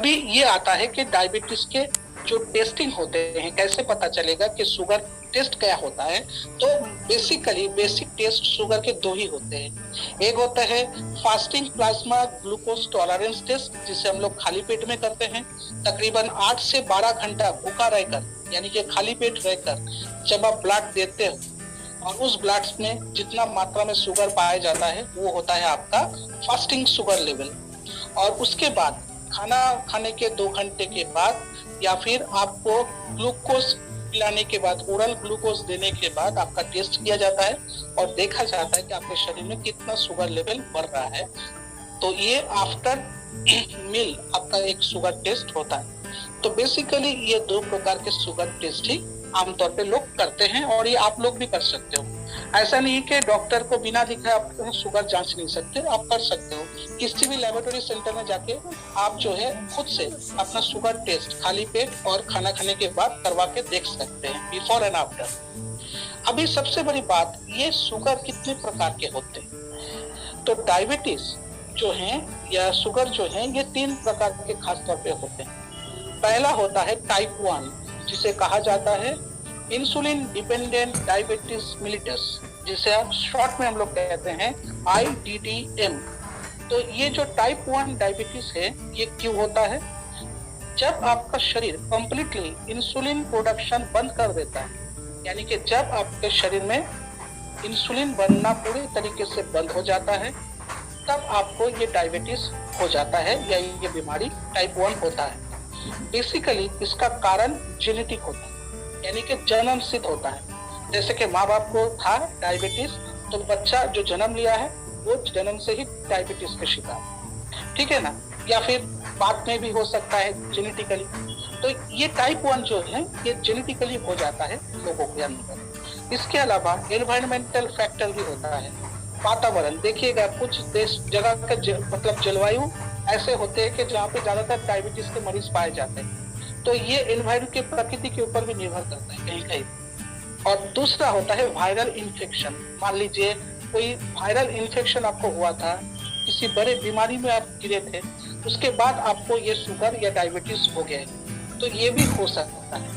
अभी ये आता है कि डायबिटीज के जो टेस्टिंग होते हैं, कैसे पता चलेगा कि शुगर टेस्ट क्या होता है। तो बेसिक टेस्ट शुगर के दो ही होते हैं। एक होता है fasting plasma glucose tolerance test, जिसे हम लोग खाली पेट में करते हैं। तकरीबन 8 से 12 घंटा भूखा रहकर, यानी कि खाली पेट रहकर जब आप ब्लड देते हो और उस ब्लड में जितना मात्रा में शुगर पाया जाता है वो होता है आपका फास्टिंग शुगर लेवल। और उसके बाद खाना खाने के 2 घंटे के बाद या फिर आपको ग्लूकोज पिलाने के बाद, ओरल ग्लूकोज देने के बाद आपका टेस्ट किया जाता है और देखा जाता है कि आपके शरीर में कितना शुगर लेवल बढ़ रहा है। तो ये आफ्टर मील आपका एक शुगर टेस्ट होता है। तो बेसिकली ये 2 प्रकार के शुगर टेस्ट ही आमतौर पे लोग करते हैं और ये आप लोग भी कर सकते हो। ऐसा नहीं कि डॉक्टर को बिना दिखाए आप शुगर जांच नहीं सकते, आप कर सकते हो। किसी भी लेबोरेटरी सेंटर में जाके आप जो है खुद से अपना शुगर टेस्ट खाली पेट और खाना खाने के बाद करवा के देख सकते हैं, बिफोर एंड आफ्टर। अभी सबसे बड़ी बात, ये शुगर कितने प्रकार के होते हैं। तो डायबिटीज जो है या शुगर जो है, ये 3 प्रकार के खास तौर पे होते हैं। पहला होता है टाइप 1, जिसे कहा जाता है इंसुलिन डिपेंडेंट डायबिटीज मिलिटस, जिसे आप शॉर्ट में हम लोग कहते हैं IDDM। तो ये जो टाइप 1 डायबिटीज है, ये क्यों होता है? जब आपका शरीर कंप्लीटली इंसुलिन प्रोडक्शन बंद कर देता है, यानी कि जब आपके शरीर में इंसुलिन बनना पूरी तरीके से बंद हो जाता है, तब आपको ये डायबिटीज हो जाता है या ये बीमारी टाइप 1 होता है। बेसिकली इसका कारण जेनेटिक होता है, यानी कि जन्म सिद्ध होता है। जैसे कि माँ बाप को था डायबिटीज, तो बच्चा जो जन्म लिया है वो जन्म से ही डायबिटीज के शिकार, ठीक है ना। या फिर बाद में भी हो सकता है जेनेटिकली। तो ये टाइप 1 जो है ये जेनेटिकली हो जाता है लोगों के अंदर। इसके अलावा एनवायरमेंटल फैक्टर भी होता है। वातावरण देखिएगा, कुछ देश जगह का मतलब जलवायु ऐसे होते हैं कि जहाँ पे ज्यादातर डायबिटीज के मरीज पाए जाते हैं। तो ये एनवायरमेंट के प्रकृति के ऊपर भी निर्भर करता है कहीं कहीं। और दूसरा होता है वायरल इन्फेक्शन। मान लीजिए कोई वायरल इन्फेक्शन आपको हुआ था, किसी बड़े बीमारी में आप गिरे थे, उसके बाद आपको ये शुगर या डायबिटीज हो गया है, तो ये भी हो सकता है।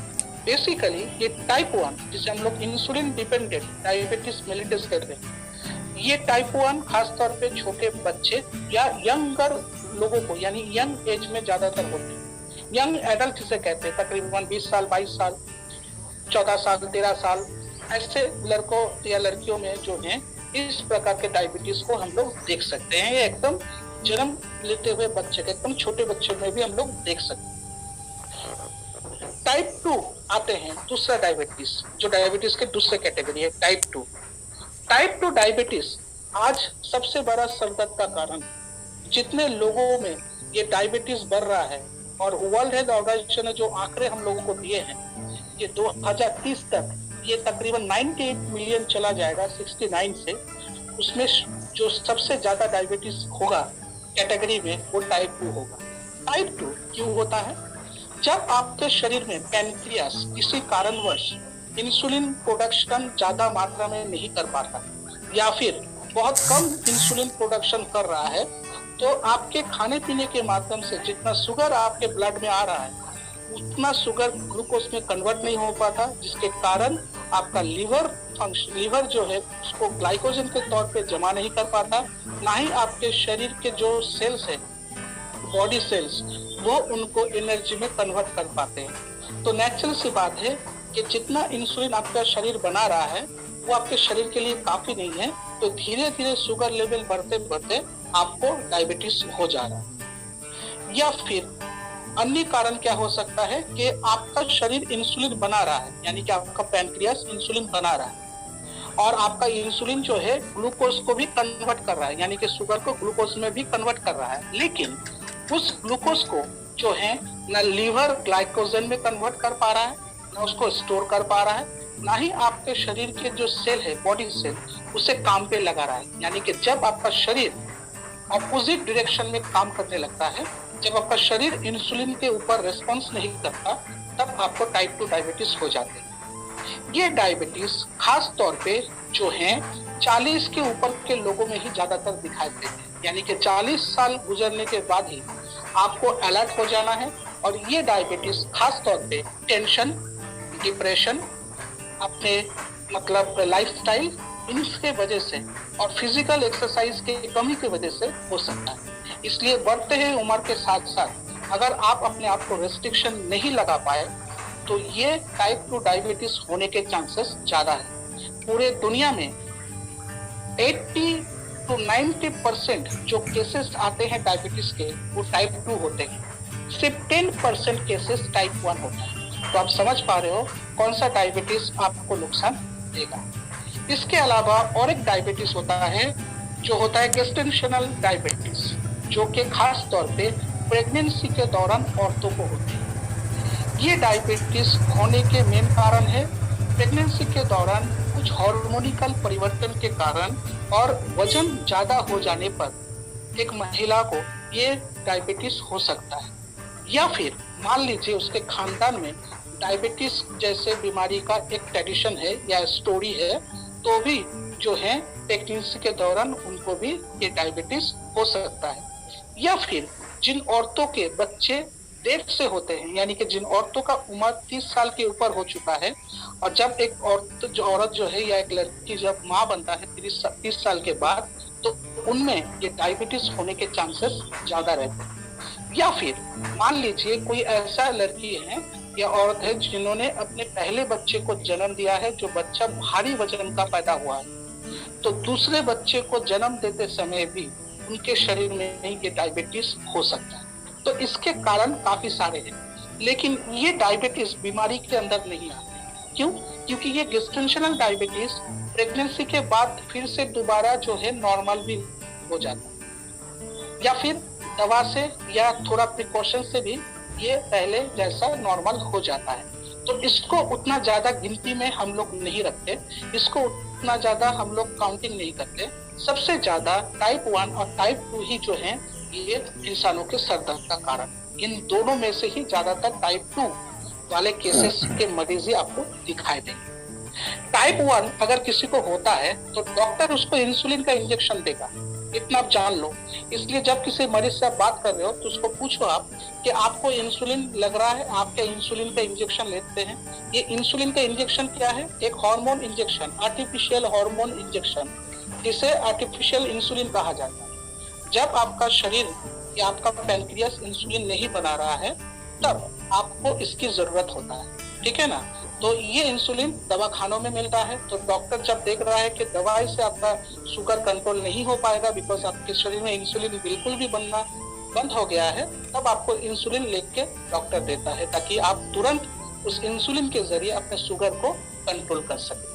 बेसिकली ये टाइप 1, जिसे हम लोग इंसुलिन डिपेंडेंट डायबिटीज मेलिटस कहते हैं, ये टाइप 1 खासतौर पे छोटे बच्चे या यंगर लोगों को, यानी यंग एज में ज्यादातर होते हैं। यंग एडल्ट जिसे कहते हैं, तकरीबन 20 साल, 22 साल, 14 साल, 13 साल, ऐसे लड़कों या लड़कियों में जो है इस प्रकार के डायबिटीज को हम लोग देख सकते हैं। ये एकदम जन्म लेते हुए बच्चे के, एकदम छोटे बच्चों में भी हम लोग देख सकते हैं। टाइप 2 आते हैं, दूसरा डायबिटीज, जो डायबिटीज के दूसरे कैटेगरी है टाइप 2। टाइप 2 डायबिटीज आज सबसे बड़ा संकट का कारण। जितने लोगों में ये डायबिटीज बढ़ रहा है, और वर्ल्ड हेल्थ ऑर्गेनाइजेशन ने जो आंकड़े हम लोगों को दिए हैं, ये 2030 तक ये तकरीबन 98 मिलियन चला जाएगा 69 से। उसमें जो सबसे ज्यादा डायबिटीज होगा कैटेगरी में, वो टाइप 2 होगा। टाइप 2 क्यों होता है? जब आपके शरीर में पैनक्रियास किसी कारणवश इंसुलिन प्रोडक्शन ज्यादा मात्रा में नहीं कर पाता, या फिर बहुत कम इंसुलिन प्रोडक्शन कर रहा है, तो आपके खाने पीने के माध्यम से जितना शुगर आपके ब्लड में आ रहा है, उतना शुगर ग्लूकोज में कन्वर्ट नहीं हो पाता, जिसके कारण आपका लीवर जो है उसको ग्लाइकोजन के तौर पे जमा नहीं कर पाता, ना ही आपके शरीर के जो सेल्स है, बॉडी सेल्स, वो उनको एनर्जी में कन्वर्ट कर पाते हैं। तो नेचुरल सी बात है कि जितना इंसुलिन आपका शरीर बना रहा है वो आपके शरीर के लिए काफी नहीं है। तो धीरे धीरे शुगर लेवल बढ़ते बढ़ते आपको डायबिटीज हो जा रहा है। या फिर अन्य कारण क्या हो सकता है कि आपका शरीर इंसुलिन बना रहा है, यानी कि आपका पैनक्रियास इंसुलिन बना रहा है, और आपका इंसुलिन जो है ग्लूकोज को भी कन्वर्ट कर रहा है, यानी कि शुगर को ग्लूकोज में भी कन्वर्ट कर रहा है। लेकिन उस ग्लूकोज को जो है ना लीवर ग्लाइकोजन में कन्वर्ट कर पा रहा है, ना उसको स्टोर कर पा रहा है, ना ही आपके शरीर के जो सेल है, बॉडी सेल, उसे काम पे लगा रहा है। यानी कि जब आपका शरीर ऑपोजिट डायरेक्शन में काम करने लगता है, जब आपका शरीर इंसुलिन के ऊपर रेस्पॉन्स नहीं करता, तब आपको टाइप 2 डायबिटीज हो जाती है। ये डायबिटीज खास तौर पे जो है 40 के ऊपर के लोगों में ही ज्यादातर दिखाई देते हैं, यानी कि 40 साल गुजरने के बाद ही आपको अलर्ट हो जाना है। और ये डायबिटीज खास तौर पे टेंशन, डिप्रेशन, अपने मतलब लाइफस्टाइल, इनके वजह से और फिजिकल एक्सरसाइज की कमी की वजह से हो सकता है। इसलिए बढ़ते हुए उम्र के साथ साथ अगर आप अपने आप को रेस्ट्रिक्शन नहीं लगा पाए तो ये टाइप 2 डायबिटीज होने के चांसेस ज्यादा है। पूरे दुनिया में 80 to 90% जो केसेस आते हैं डायबिटीज के वो टाइप 2 होते हैं, सिर्फ 10% केसेस टाइप 1 होता है। तो आप समझ पा रहे हो कौन सा डायबिटीज आपको नुकसान देगा। इसके अलावा और एक डायबिटीज होता है जो होता है गेस्टेशनल डायबिटीज, जो कि खास तौर पे प्रेगनेंसी के दौरान औरतों को होती है। ये डायबिटीज होने के मेन कारण है प्रेगनेंसी के दौरान कुछ हार्मोनिकल परिवर्तन के कारण और वजन ज्यादा हो जाने पर एक महिला को ये डायबिटीज हो सकता है। या फिर मान लीजिए उसके खानदान में डायबिटीज जैसे बीमारी का एक ट्रेडिशन है या स्टोरी है, तो भी जो है प्रेगनेंसी के दौरान उनको भी ये डायबिटीज हो सकता है। या फिर जिन औरतों के बच्चे देर से होते हैं, यानी कि जिन औरतों का उम्र 30 साल के ऊपर हो चुका है और जब एक औरत जो है या एक लड़की जब माँ बनता है 30 साल के बाद, तो उनमें ये डायबिटीज होने के चांसेस ज्यादा रहते हैं। या फिर मान लीजिए कोई ऐसा लड़की है या औरत है जिन्होंने अपने पहले बच्चे को जन्म दिया है, जो बच्चा भारी वजन का पैदा हुआ है, तो दूसरे बच्चे को जन्म देते समय भी उनके शरीर में ये डायबिटीज हो सकता है। तो इसके कारण काफी सारे हैं, लेकिन ये डायबिटीज बीमारी के अंदर नहीं आते। क्यों? क्योंकि ये गेस्टेशनल डायबिटीज प्रेगनेंसी के बाद फिर से दोबारा जो है नॉर्मल भी हो जाता है, या फिर दवा से या थोड़ा प्रिकॉशन से भी ये पहले जैसा नॉर्मल हो जाता है। तो इसको उतना ज्यादा गिनती में हम लोग नहीं रखते, इसको उतना ज्यादा हम लोग काउंटिंग नहीं करते। सबसे ज्यादा टाइप 1 और टाइप 2 ही जो है ये इंसानों के सर दर्द का कारण, इन दोनों में से ही ज्यादातर टाइप 2 वाले केसेस के मरीज ही आपको दिखाई देंगे। टाइप 1 अगर किसी को होता है तो डॉक्टर उसको इंसुलिन का इंजेक्शन देगा, इतना आप जान लो। इसलिए जब किसी मरीज से आप बात कर रहे हो तो उसको पूछो आप कि आपको इंसुलिन लग रहा है, आप क्या इंसुलिन का इंजेक्शन लेते हैं? ये इंसुलिन का इंजेक्शन क्या है? एक hormone injection, artificial hormone injection, जिसे आर्टिफिशियल इंसुलिन कहा जाता है। जब आपका शरीर या आपका पैनक्रियास इंसुलिन नहीं बना रहा है तब आपको इसकी जरूरत होता है, ठीक है ना। तो ये इंसुलिन दवाखानों में मिलता है, तो डॉक्टर जब देख रहा है कि दवाई से आपका शुगर कंट्रोल नहीं हो पाएगा बिकॉज आपके शरीर में इंसुलिन बिल्कुल भी बनना बंद हो गया है, तब आपको इंसुलिन लेके डॉक्टर देता है ताकि आप तुरंत उस इंसुलिन के जरिए अपने शुगर को कंट्रोल कर सके।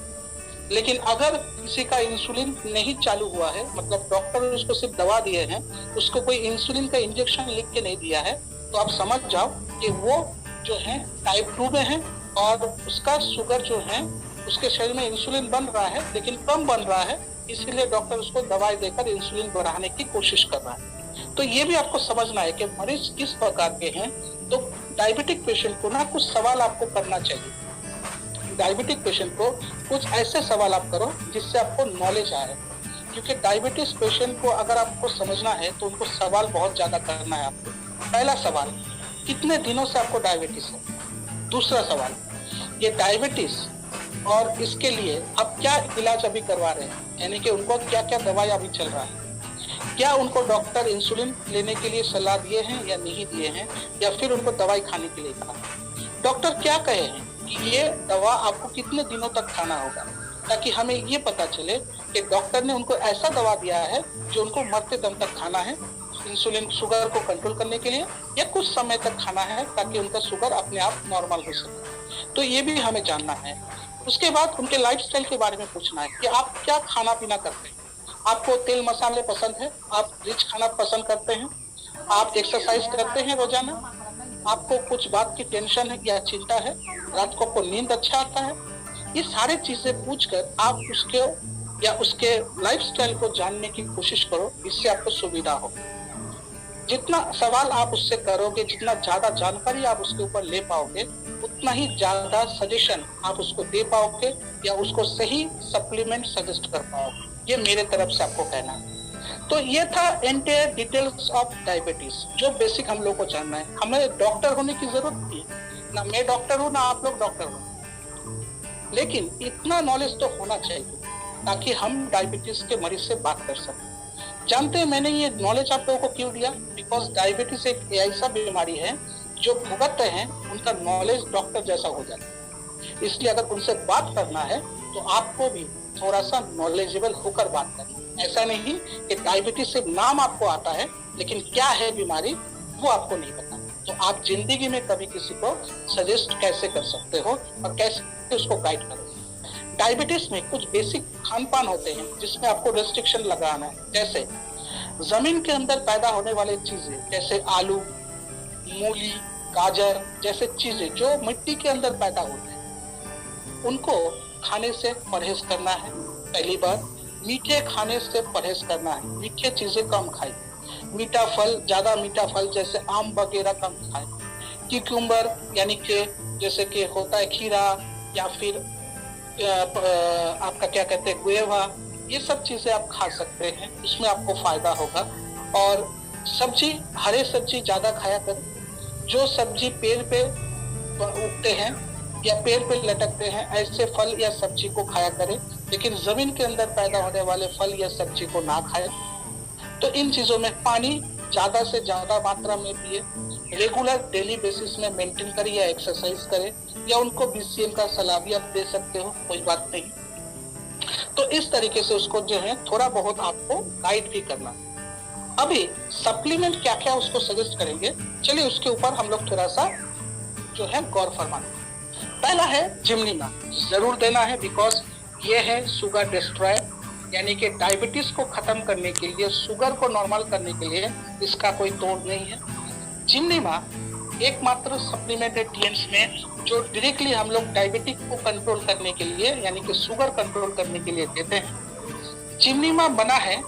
लेकिन अगर किसी का इंसुलिन नहीं चालू हुआ है, मतलब डॉक्टर ने उसको सिर्फ दवा दिए हैं, उसको कोई इंसुलिन का इंजेक्शन लिख के नहीं दिया है, तो आप समझ जाओ कि वो जो है टाइप 2 में है और उसका शुगर जो है उसके शरीर में इंसुलिन बन रहा है लेकिन कम बन रहा है, इसीलिए डॉक्टर उसको दवाई देकर इंसुलिन बढ़ाने की कोशिश कर रहा है। तो ये भी आपको समझना है कि मरीज किस प्रकार के हैं। तो डायबिटिक पेशेंट को ना कुछ सवाल आपको करना चाहिए। डायबिटिक पेशेंट को कुछ ऐसे सवाल आप करो जिससे आपको नॉलेज आए, क्योंकि डायबिटीज पेशेंट को अगर आपको समझना है तो उनको सवाल बहुत ज्यादा करना है आपको। पहला सवाल, कितने दिनों से आपको डायबिटीज है? दूसरा सवाल, ये डायबिटीज और इसके लिए आप क्या इलाज अभी करवा रहे हैं, यानी कि उनको क्या क्या दवाई अभी चल रहा है, क्या उनको डॉक्टर इंसुलिन लेने के लिए सलाह दिए हैं या नहीं दिए हैं, या फिर उनको दवाई खाने के लिए कहा, डॉक्टर क्या कहे हैं कि ये दवा आपको कितने दिनों तक खाना होगा, ताकि हमें ये पता चले कि डॉक्टर ने उनको ऐसा दवा दिया है जो उनको मरते दम तक खाना है इंसुलिन शुगर को कंट्रोल करने के लिए, या कुछ समय तक खाना है ताकि उनका शुगर अपने आप नॉर्मल हो सके। तो ये भी हमें जानना है। उसके बाद उनके लाइफस्टाइल के बारे में पूछना है कि आप क्या खाना पीना करते हैं, आपको तेल मसाले पसंद है, आप रिच खाना पसंद करते हैं, आप एक्सरसाइज करते हैं रोजाना, आपको कुछ बात की टेंशन है या चिंता है, रात को आपको नींद अच्छा आता है। ये सारे चीजें पूछकर आप उसके या उसके लाइफस्टाइल को जानने की कोशिश करो, इससे आपको सुविधा हो। जितना सवाल आप उससे करोगे, जितना ज्यादा जानकारी आप उसके ऊपर ले पाओगे, उतना ही ज्यादा सजेशन आप उसको दे पाओगे या उसको सही सप्लीमेंट सजेस्ट कर पाओगे। ये मेरे तरफ से आपको कहना है। तो ये था एंटायर डिटेल्स ऑफ डायबिटीज, जो बेसिक हम लोग को जानना है। हमें डॉक्टर होने की जरूरत नहीं है, ना मैं डॉक्टर हूँ ना आप लोग डॉक्टर हो, लेकिन इतना नॉलेज तो होना चाहिए ताकि हम डायबिटीज के मरीज से बात कर सकें। जानते हैं मैंने ये नॉलेज आप लोगों को क्यों दिया? बिकॉज डायबिटीज एक ऐसा बीमारी है जो भुगतते हैं उनका नॉलेज डॉक्टर जैसा हो जाता है, इसलिए अगर उनसे बात करना है तो आपको भी थोड़ा सा नॉलेजेबल होकर बात करना। ऐसा नहीं कि डायबिटीज से नाम आपको आता है लेकिन क्या है बीमारी वो आपको नहीं पता, तो आप जिंदगी में कभी किसी को सजेस्ट कैसे कर सकते हो और कैसे उसको गाइड करोगे। डायबिटीज में कुछ बेसिक खान पान होते हैं जिसमें आपको रेस्ट्रिक्शन लगाना है, जैसे जमीन के अंदर पैदा होने वाली चीजें जैसे आलू, मूली, गाजर जैसे चीजें जो मिट्टी के अंदर पैदा होते हैं उनको खाने से परहेज करना है। पहली बार मीठे खाने से परहेज करना है, मीठे चीजें कम खाएं, मीठा फल, ज्यादा मीठा फल जैसे आम वगैरह कम खाएं, क्यूकम्बर यानी कि जैसे कि होता है खीरा या फिर आपका क्या कहते हैं गुएवा, ये सब चीजें आप खा सकते हैं, उसमें आपको फायदा होगा। और सब्जी, हरे सब्जी ज्यादा खाया करें, जो सब्जी पेड़ पे उगते हैं या पेड़ पे लटकते हैं ऐसे फल या सब्जी को खाया करें, लेकिन जमीन के अंदर पैदा होने वाले फल या सब्जी को ना खाएं। तो इन चीजों में पानी ज्यादा से ज्यादा मात्रा में पिए, रेगुलर डेली बेसिस में मेंटेन करें या एक्सरसाइज करें, या उनको बीसीएम का सलाह भी आप दे सकते हो, कोई बात नहीं। तो इस तरीके से उसको जो है थोड़ा बहुत आपको गाइड भी करना। अभी सप्लीमेंट क्या क्या उसको सजेस्ट करेंगे, चलिए उसके ऊपर हम लोग थोड़ा सा जो है गौर फरमाना। पहला है जिमनीमा, जरूर देना है बिकॉज ये है शुगर डिस्ट्रॉयर, यानी कि डायबिटीज को खत्म करने के लिए, शुगर को नॉर्मल करने के लिए इसका कोई तोड़ नहीं है। जिमनीमा एकमात्र सप्लीमेंट है टीएनएस में जो डायरेक्टली हम लोग डायबिटिक को कंट्रोल करने के लिए यानी कि शुगर कंट्रोल करने के लिए देते हैं। जिमनीमा बना है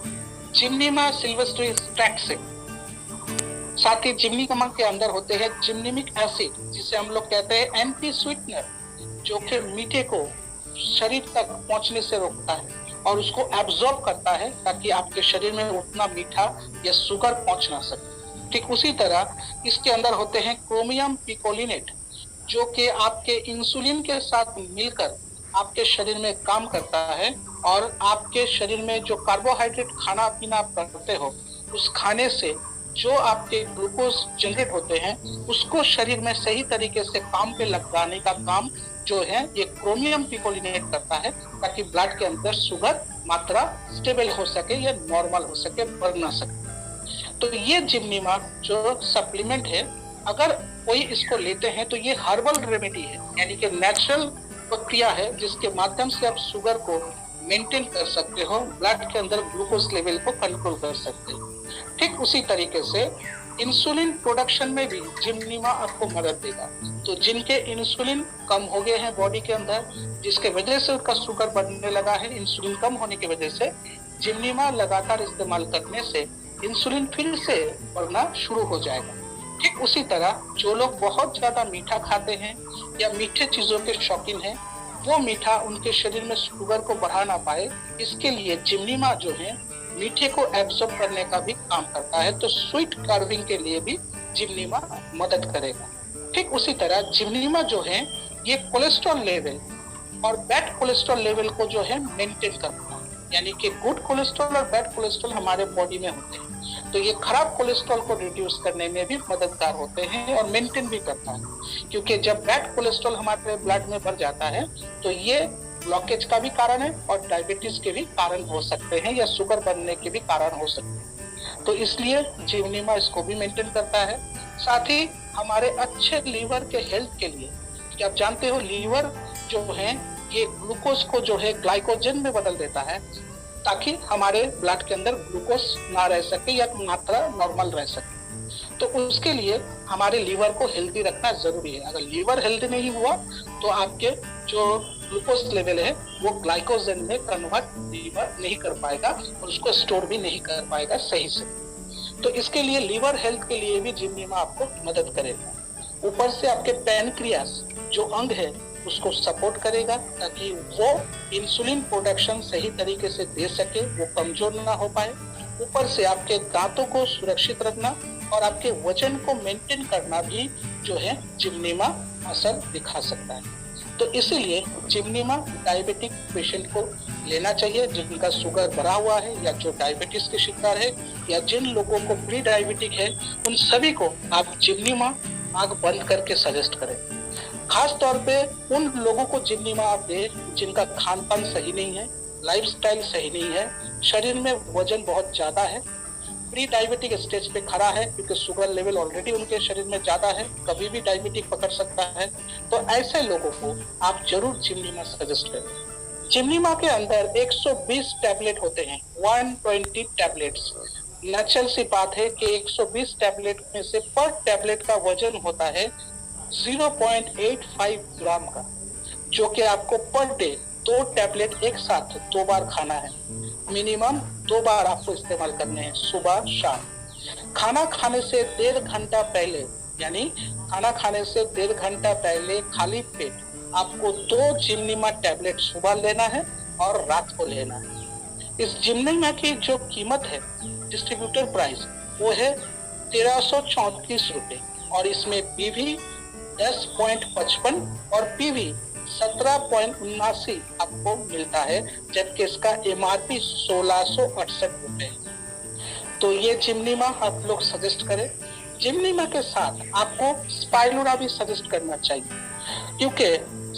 जिमनीमा सिल्वेस्ट्री एक्सट्रैक्ट से, साथ ही जिमनीमा के अंदर होते हैं जिमनीमिक एसिड जिसे हम लोग कहते हैं एंटी स्वीटनर, जो कि मीठे को शरीर तक पहुंचने से रोकता है और उसको एब्जॉर्ब करता है ताकि आपके शरीर में उतना मीठा या शुगर पहुंच ना सके। ठीक उसी तरह इसके अंदर होते हैं क्रोमियम पिकोलिनेट जो कि आपके इंसुलिन के साथ मिलकर आपके शरीर में काम करता है और आपके शरीर में जो कार्बोहाइड्रेट खाना पीना आप करते हो उस खाने से जो आपके ग्लूकोज जनरेट होते हैं उसको शरीर में सही तरीके से काम पे लगाने का काम जो है ये क्रोमियम पिकोलिनेट करता है ताकि ब्लड के अंदर शुगर मात्रा स्टेबल हो सके या नॉर्मल हो सके, बढ़ ना सके। तो ये जिमनीमा जो सप्लीमेंट है अगर कोई इसको लेते हैं तो ये हर्बल रेमेडी है, यानी कि नेचुरल प्रक्रिया है जिसके माध्यम से आप शुगर को मेंटेन कर सकते हो, ब्लड के अंदर ग्लूकोज लेवल को कंट्रोल कर सकते हो। ठीक उसी तरीके से इंसुलिन प्रोडक्शन में भी जिमनीमा आपको मदद देगा। तो जिनके इंसुलिन कम हो गए हैं बॉडी के अंदर, जिसके वजह से उनका शुगर बढ़ने लगा है, इंसुलिन कम होने की वजह से जिमनीमा लगातार इस्तेमाल करने से इंसुलिन फिर से बढ़ना शुरू हो जाएगा। ठीक उसी तरह जो लोग बहुत ज्यादा मीठा खाते हैं या मीठे चीजों के शौकीन हैं, वो मीठा उनके शरीर में शुगर को बढ़ा ना पाए, इसके लिए जिमनीमा जो है मीठे को एब्सॉर्ब करने का भी काम करता है। तो स्वीट कार्विंग के लिए भी जिमनीमा मदद करेगा। ठीक उसी तरह जिमनीमा जो है ये कोलेस्ट्रॉल लेवल और बैड कोलेस्ट्रॉल लेवल को जो है मेंटेन करता है, यानी कि गुड कोलेस्ट्रॉल और बैड कोलेस्ट्रॉल हमारे बॉडी में होते हैं तो ये खराब कोलेस्ट्रॉल को रिड्यूस करने में भी मददगार होते हैं और मेंटेन भी करता है, क्योंकि जब बैड कोलेस्ट्रॉल हमारे ब्लड में बढ़ जाता है तो ये ब्लॉकेज का भी कारण है और डायबिटीज के भी कारण हो सकते हैं या शुगर बढ़ने के भी कारण हो सकते हैं। तो इसलिए जिमनीमा इसको भी मेंटेन करता है। साथ ही हमारे अच्छे लीवर के हेल्थ के लिए, क्या आप जानते हो लीवर जो है ये ग्लूकोज को जो है ग्लाइकोजन में बदल देता है ताकि हमारे ब्लड के अंदर ग्लूकोज ना रह सके या मात्रा नॉर्मल रह सके। तो उसके लिए हमारे लीवर को हेल्दी रखना जरूरी है। अगर लीवर हेल्दी नहीं हुआ तो आपके जो ग्लूकोज लेवल है वो ग्लाइकोजन में कन्वर्ट लीवर नहीं कर पाएगा और उसको स्टोर भी नहीं कर पाएगा सही से। तो इसके लिए लीवर हेल्थ के लिए भी जिमनीमा आपको मदद करेगा। ऊपर से आपके पैनक्रियास जो अंग है उसको सपोर्ट करेगा ताकि वो इंसुलिन प्रोडक्शन सही तरीके से दे सके, वो कमजोर ना हो पाए। ऊपर से आपके दांतों को सुरक्षित रखना और आपके वजन को मेंटेन करना भी जो है जिम्नीमा असर दिखा सकता है। तो इसीलिए जिम्नीमा डायबिटिक पेशेंट को लेना चाहिए, जिनका शुगर बढ़ा हुआ है या जो डायबिटीज के शिकार है या जिन लोगों को प्री डायबिटिक है, उन सभी को आप जिम्नीमा आंख बंद करके सजेस्ट करें। खास तौर पे उन लोगों को जिम्नीमा आप दें जिनका खान पान सही नहीं है, लाइफस्टाइल सही नहीं है, शरीर में वजन बहुत ज्यादा है, प्री डायबिटिक स्टेज पे खड़ा है क्योंकि शुगर लेवल ऑलरेडी उनके शरीर में ज्यादा है, कभी भी डायबिटिक पकड़ सकता है। तो ऐसे लोगों को आप जरूर जिम्नीमा सजेस्ट करें। जिम्नीमा के अंदर 120 टैबलेट होते हैं, 120 टैबलेट्स। नेचुरल सी बात है कि 120 टैबलेट में से पर टैबलेट का वजन होता है 0.85 ग्राम का, जो कि आपको पर डे 2 टैबलेट एक साथ 2 बार खाना है। मिनिमम 2 बार आपको इस्तेमाल करने हैं, सुबह शाम। खाना खाने से 1.5 घंटा पहले, यानी खाना खाने से 1.5 घंटा पहले खाली पेट आपको 2 जिम्नीमा टैबलेट सुबह लेना है और रात को लेना है। इस जिम्नीमा की जो कीमत है, डिस्ट्रीब्यूटर प्राइस, वो है 1334 रुपए और इसमें पीवी 10.55 और पीवी 17.79 आपको मिलता है, जबकि इसका एमआरपी 1668 रुपए। तो ये जिम्नीमा आप लोग सजेस्ट करें। जिम्नीमा के साथ आपको स्पाइरुलिना भी सजेस्ट करना चाहिए, क्योंकि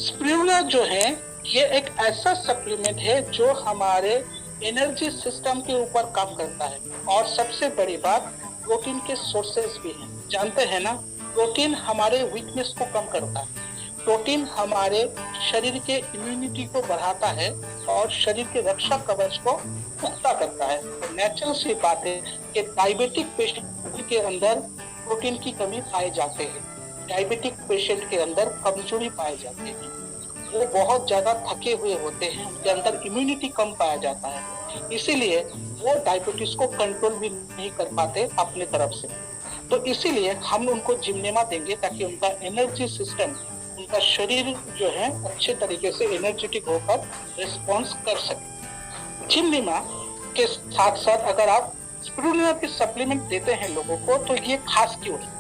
स्पाइरुलिना जो है ये एक ऐसा सप्लीमेंट है जो हमारे एनर्जी सिस्टम के ऊपर काम करता है। और सबसे बड़ी बात, प्रोटीन के सोर्सेस भी हैं। जानते हैं ना, प्रोटीन हमारे वीकनेस को कम करता है, प्रोटीन हमारे शरीर के इम्यूनिटी को बढ़ाता है और शरीर के रक्षा कवच को पुख्ता करता है। तो नेचुरल सी बात है कि डायबिटिक पेशेंट के अंदर प्रोटीन की कमी पाई जाते हैं, डायबिटिक पेशेंट के अंदर कमजोरी पाए जाते हैं, वो बहुत ज्यादा थके हुए होते हैं, उनके अंदर इम्यूनिटी कम पाया जाता है, इसीलिए वो डायबिटीज को कंट्रोल भी नहीं कर पाते अपने तरफ से। तो इसीलिए हम उनको जिम्नीमा देंगे ताकि उनका एनर्जी सिस्टम, उनका शरीर जो है अच्छे तरीके से एनर्जेटिक होकर रिस्पॉन्स कर सके। जिम्नीमा के साथ साथ अगर आप स्पाइरुलिना की सप्लीमेंट देते हैं लोगों को, तो ये खास क्यों है?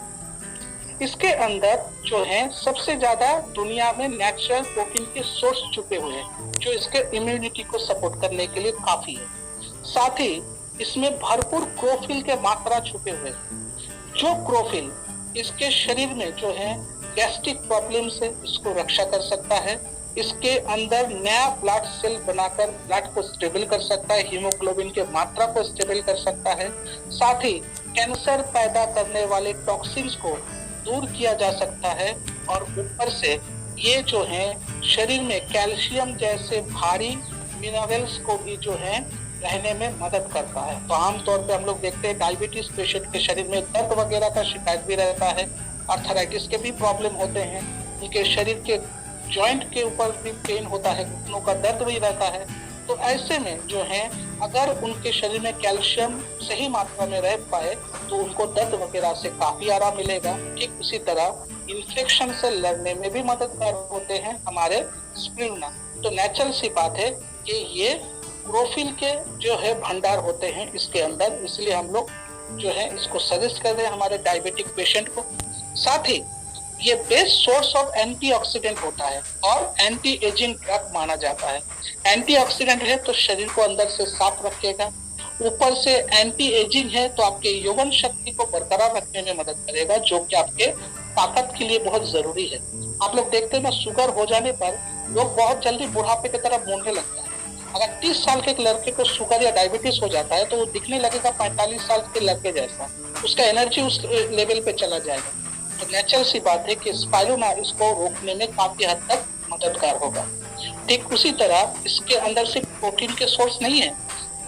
इसके अंदर जो है सबसे ज्यादा दुनिया में नेचुरल प्रोटीन के सोर्स छुपे हुए हैं, जो इसके इम्यूनिटी को सपोर्ट करने के लिए काफी है। साथ ही इसमें भरपूर क्लोरोफिल के मात्रा छुपे हुए हैं, जो क्लोरोफिल इसके शरीर में जो है गैस्ट्रिक प्रॉब्लम से इसको रक्षा कर सकता है, इसके अंदर नया ब्लड सेल बनाकर ब्लड को स्टेबल कर सकता है, हीमोग्लोबिन के मात्रा को स्टेबल कर सकता है, साथ ही कैंसर पैदा करने वाले टॉक्सिन्स को दूर किया जा सकता है, और ऊपर से ये जो है शरीर में कैल्शियम जैसे भारी मिनरल्स को भी जो है रहने में मदद करता है। तो आमतौर पे हम लोग देखते हैं डायबिटीज पेशेंट के शरीर में दर्द वगैरह का शिकायत भी रहता है, आर्थराइटिस के भी प्रॉब्लम होते हैं, उनके शरीर के जॉइंट के ऊपर भी पेन होता है, घुटनों का दर्द भी रहता है। तो ऐसे में जो है अगर उनके शरीर में कैल्शियम सही मात्रा में रह पाए तो उनको दर्द वगैरह से काफी आराम मिलेगा। ठीक उसी तरह इन्फेक्शन से लड़ने में भी मददगार होते हैं हमारे स्पाइरुलिना। तो नेचुरल सी बात है कि ये क्लोरोफिल के जो है भंडार होते हैं इसके अंदर, इसलिए हम लोग जो है इसको सजेस्ट कर रहे हैं हमारे डायबिटिक पेशेंट को। साथ ही ये बेस्ट सोर्स ऑफ एंटीऑक्सीडेंट होता है और एंटी एजिंग ड्रग माना जाता है। एंटीऑक्सीडेंट है तो शरीर को अंदर से साफ रखेगा, ऊपर से एंटी एजिंग है तो आपके यौवन शक्ति को बरकरार रखने में मदद करेगा, जो कि आपके ताकत के लिए बहुत जरूरी है। आप लोग देखते हैं ना, शुगर हो जाने पर लोग बहुत जल्दी बुढ़ापे की तरफ मुड़ने लगता है। अगर 30 साल के एक लड़के को शुगर या डायबिटीज हो जाता है तो वो दिखने लगेगा 45 साल के लड़के जैसा, उसका एनर्जी उस लेवल पे चला जाएगा। तो नेचुरल सी बात है कि स्पाइरुलिना इसको रोकने में काफी हद तक मददगार होगा। ठीक उसी तरह इसके अंदर सिर्फ प्रोटीन के सोर्स नहीं है,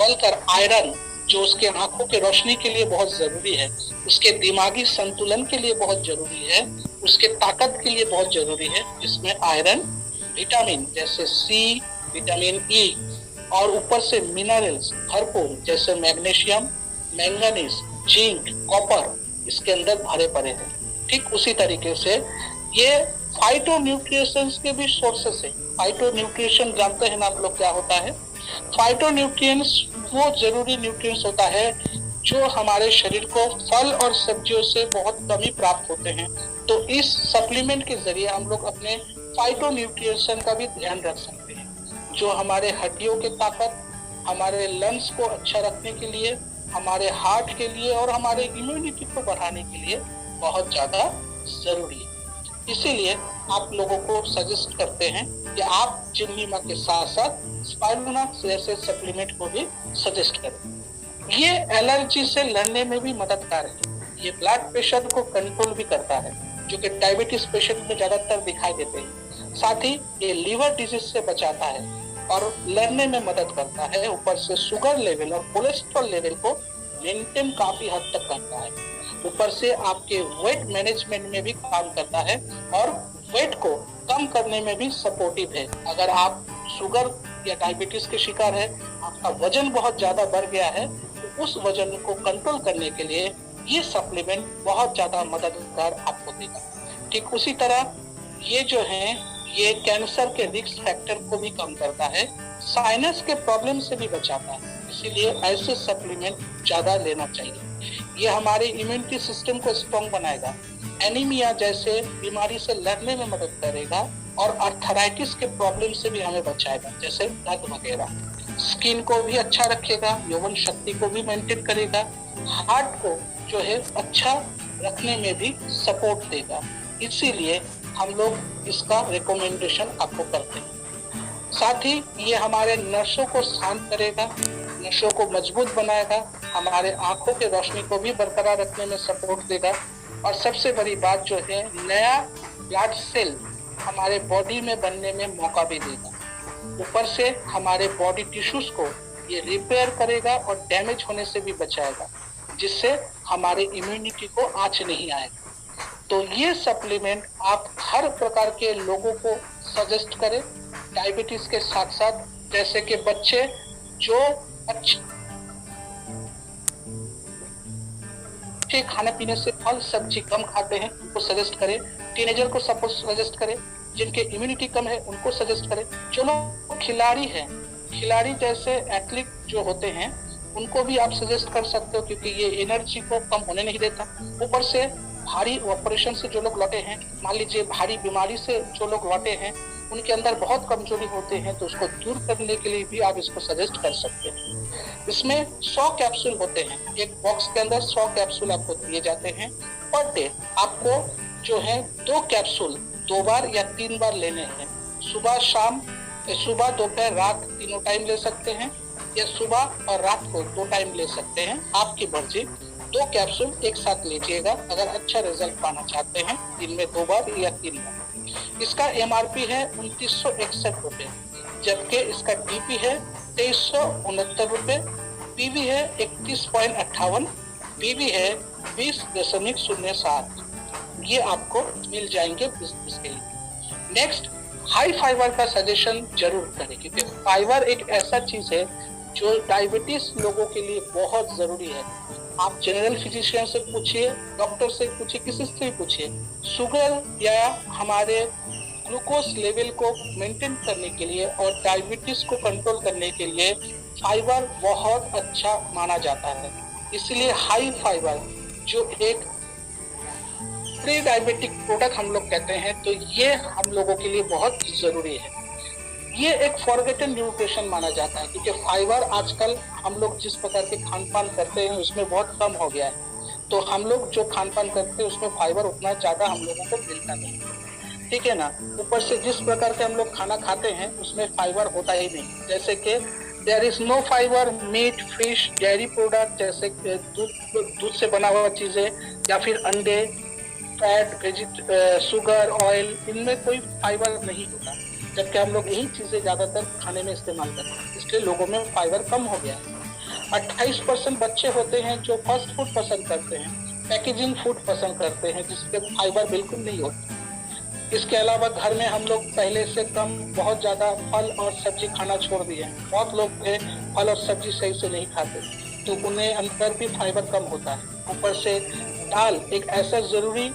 बल्कि आयरन, जो उसके आंखों के रोशनी के लिए बहुत जरूरी है, उसके दिमागी संतुलन के लिए बहुत जरूरी है, उसके ताकत के लिए बहुत जरूरी है। इसमें आयरन, विटामिन जैसे सी, विटामिन ई और ऊपर से मिनरल्स भरपूर जैसे मैग्नीशियम, मैंगनीज, जिंक, कॉपर इसके अंदर भरे पड़े हैं। ठीक उसी तरीके से ये फाइटोन्यूट्रिएंट्स के भी सोर्सेस है। फाइटोन्यूट्रिएंट जानते हैं ना आप लोग क्या होता है? फाइटोन्यूट्रिएंट्स वो जरूरी न्यूट्रिएंट्स होता है जो हमारे शरीर को फल और सब्जियों से बहुत कम ही प्राप्त होते हैं। तो इस सप्लीमेंट के जरिए हम लोग अपने फाइटो न्यूट्रिशन का भी ध्यान रख सकते हैं, जो हमारे हड्डियों की ताकत, हमारे लंग्स को अच्छा रखने के लिए, हमारे हार्ट के लिए और हमारे इम्यूनिटी को बढ़ाने के लिए बहुत ज्यादा जरूरी है। इसीलिए आप लोगों को सजेस्ट करते हैं कि आप जिंगलीमा के साथ साथ स्पाइरुलिना जैसे सप्लीमेंट को भी सजेस्ट करें। ये एलर्जी से लड़ने में भी मददगार है। ये ब्लड प्रेशर को कंट्रोल भी करता है, जो कि डायबिटीज पेशेंट में ज्यादातर दिखाई देते हैं। साथ ही ये लीवर डिजीज से बचाता है और लड़ने में मदद करता है। ऊपर से शुगर लेवल और कोलेस्ट्रॉल लेवल को मेंटेन काफी हद तक करता है। ऊपर से आपके वेट मैनेजमेंट में भी काम करता है और वेट को कम करने में भी सपोर्टिव है। अगर आप शुगर या डायबिटीज के शिकार है, आपका वजन बहुत ज्यादा बढ़ गया है, तो उस वजन को कंट्रोल करने के लिए ये सप्लीमेंट बहुत ज्यादा मददगार आपको देगा। ठीक उसी तरह ये जो है ये कैंसर के रिस्क फैक्टर को भी कम करता है, साइनस के प्रॉब्लम से भी बचाता है। इसीलिए ऐसे सप्लीमेंट ज्यादा लेना चाहिए। ये हमारे इम्यूनिटी सिस्टम को स्ट्रॉन्ग बनाएगा, एनीमिया जैसे बीमारी से लड़ने में मदद करेगा और आर्थराइटिस के प्रॉब्लम से भी हमें बचाएगा, जैसे दर्द वगैरह। स्किन को भी अच्छा रखेगा, यौवन शक्ति को भी मेंटेन करेगा, हार्ट को जो है अच्छा रखने में भी सपोर्ट देगा। इसीलिए हम लोग इसका रिकमेंडेशन आपको करते हैं। साथ ही ये हमारे नसों को शांत करेगा, नसों को मजबूत बनाएगा, हमारे आंखों के रोशनी को भी बरकरार रखने में सपोर्ट देगा और सबसे बड़ी बात जो है नया ब्लड सेल हमारे बॉडी में बनने में मौका भी देगा। ऊपर से हमारे बॉडी टिश्यूज को ये रिपेयर करेगा और डैमेज होने से भी बचाएगा, जिससे हमारे इम्यूनिटी को आंच नहीं आएगा। तो ये सप्लीमेंट आप हर प्रकार के लोगों को सजेस्ट करें, डायबिटीज के साथ साथ, जैसे कि बच्चे जो अच्छे खाने पीने से फल सब्जी कम खाते हैं उनको सजेस्ट करें, टीनेजर को सपोज सजेस्ट करें, जिनके इम्यूनिटी कम है उनको सजेस्ट करें, जो लोग खिलाड़ी हैं, खिलाड़ी जैसे एथलीट जो होते हैं उनको भी आप सजेस्ट कर सकते हो, क्योंकि ये एनर्जी को कम होने नहीं देता। ऊपर से भारी ऑपरेशन से जो लोग लौटे हैं, मान लीजिए भारी बीमारी से जो लोग लौटे हैं, उनके अंदर बहुत कमजोरी होते हैं, तो उसको दूर करने के लिए भी आप इसको सजेस्ट कर सकते हैं। इसमें 100 कैप्सूल होते हैं, एक बॉक्स के अंदर 100 कैप्सूल आपको दिए जाते हैं। पर डे आपको जो है 2 कैप्सूल 2 बार या 3 बार लेने हैं। सुबह शाम, सुबह दोपहर रात तीनों टाइम ले सकते हैं, या सुबह और रात को 2 टाइम ले सकते हैं, आपकी मर्जी। 2 कैप्सूल एक साथ लीजिएगा अगर अच्छा रिजल्ट पाना चाहते हैं, दिन में 2 बार या 3 बार। इसका MRP है 2961 रुपए, जबकि इसका DP है 2369 रुपए, PV है 31.58, PV है 20.07। ये आपको मिल जाएंगे बिजनेस के लिए। नेक्स्ट, हाई फाइबर का सजेशन जरूर करें, क्योंकि फाइबर एक ऐसा चीज है जो डायबिटीज लोगों के लिए बहुत जरूरी है। आप जनरल फिजिशियन से पूछिए, डॉक्टर से पूछिए, किसी से भी पूछिए, शुगर या हमारे ग्लूकोज लेवल को मेंटेन करने के लिए और डायबिटीज को कंट्रोल करने के लिए फाइबर बहुत अच्छा माना जाता है। इसलिए हाई फाइबर जो एक प्री डायबिटिक प्रोडक्ट हम लोग कहते हैं, तो ये हम लोगों के लिए बहुत जरूरी है। ये एक फॉरगेटन न्यूट्रिशन माना जाता है, क्योंकि फाइबर आजकल हम लोग जिस प्रकार के खान पान करते हैं उसमें बहुत कम हो गया है। तो हम लोग जो खान पान करते हैं उसमें फाइबर उतना ज्यादा हम लोगों को मिलता नहीं, ठीक है ना। ऊपर से जिस प्रकार के हम लोग खाना खाते हैं उसमें फाइबर होता ही नहीं, जैसे कि there is no fibre meat, fish, dairy product जैसे दूध से बना हुआ चीजें, या फिर अंडे, फैट, शुगर, ऑयल, इनमें कोई फाइबर नहीं होता, जबकि हम लोग यही चीजें ज्यादातर खाने में इस्तेमाल करते हैं, इसलिए लोगों में फाइबर कम हो गया है। 28% बच्चे होते हैं जो फास्ट फूड पसंद करते हैं, पैकेजिंग फूड पसंद करते हैं, जिसपे फाइबर बिल्कुल नहीं होता। इसके अलावा घर में हम लोग पहले से कम बहुत ज्यादा फल और सब्जी खाना छोड़ दिए हैं। बहुत लोग फल और सब्जी सही से नहीं खाते, तो उन्हें अंदर भी फाइबर कम होता है। ऊपर से दाल एक ऐसा जरूरी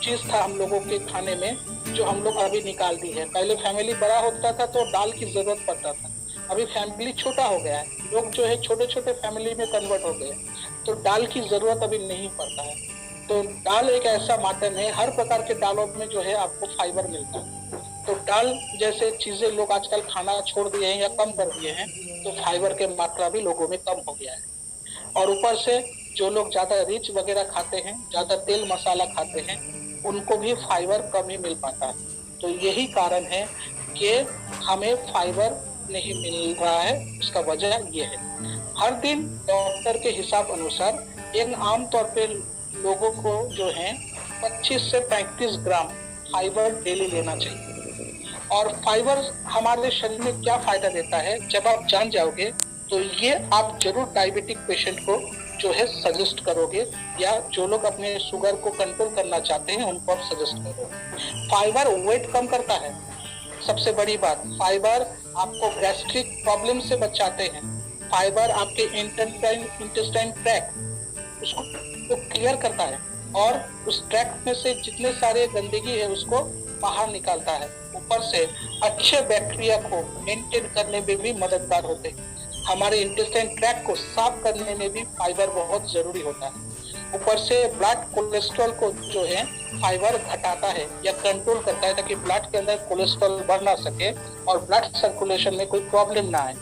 चीज था हम लोगों के खाने में, जो हम लोग अभी निकाल दी है। पहले फैमिली बड़ा होता था तो दाल की जरूरत पड़ता था, अभी फैमिली छोटा हो गया है, लोग जो है छोटे छोटे फैमिली में कन्वर्ट हो गए, तो दाल की जरूरत अभी नहीं पड़ता है। तो दाल एक ऐसा माध्यम है, हर प्रकार के दालों में जो है आपको फाइबर मिलता है। तो दाल जैसे चीजें लोग आजकल खाना छोड़ दिए हैं या कम कर दिए हैं, तो फाइबर की मात्रा भी लोगों में कम हो गया है। और ऊपर से जो लोग ज्यादा रिच वगैरह खाते हैं, ज्यादा तेल मसाला खाते हैं, उनको भी फाइबर कम ही मिल पाता है। तो यही कारण है कि हमें फाइबर नहीं मिल रहा है। उसका वजह ये है, हर दिन डॉक्टर के हिसाब अनुसार एक आम तौर पे लोगों को जो है 25 से 35 ग्राम फाइबर डेली लेना चाहिए। और फाइबर हमारे शरीर में क्या फायदा देता है, जब आप जान जाओगे तो ये आप जरूर डायबिटिक पेशेंट को जो है सजेस्ट करोगे, या जो लोग अपने शुगर को कंट्रोल करना चाहते हैं उनको आप सजेस्ट करोगे। फाइबर वेट कम करता है, सबसे बड़ी बात। फाइबर आपको गैस्ट्रिक प्रॉब्लम से बचाते हैं। फाइबर आपके इंटेस्टाइन ट्रैक्ट उसको तो क्लियर करता है, और उस ट्रैक्ट में से जितने सारे गंदगी है उसको बाहर निकालता है। ऊपर से अच्छे बैक्टीरिया को मेंटेन करने में भी मददगार होते हैं। हमारे इंटेस्टाइन ट्रैक्ट को साफ करने में भी फाइबर बहुत जरूरी होता है। ऊपर से ब्लड कोलेस्ट्रॉल को जो है फाइबर घटाता है या कंट्रोल करता है, ताकि ब्लड के अंदर कोलेस्ट्रॉल बढ़ ना सके और ब्लड सर्कुलेशन में कोई प्रॉब्लम ना आए।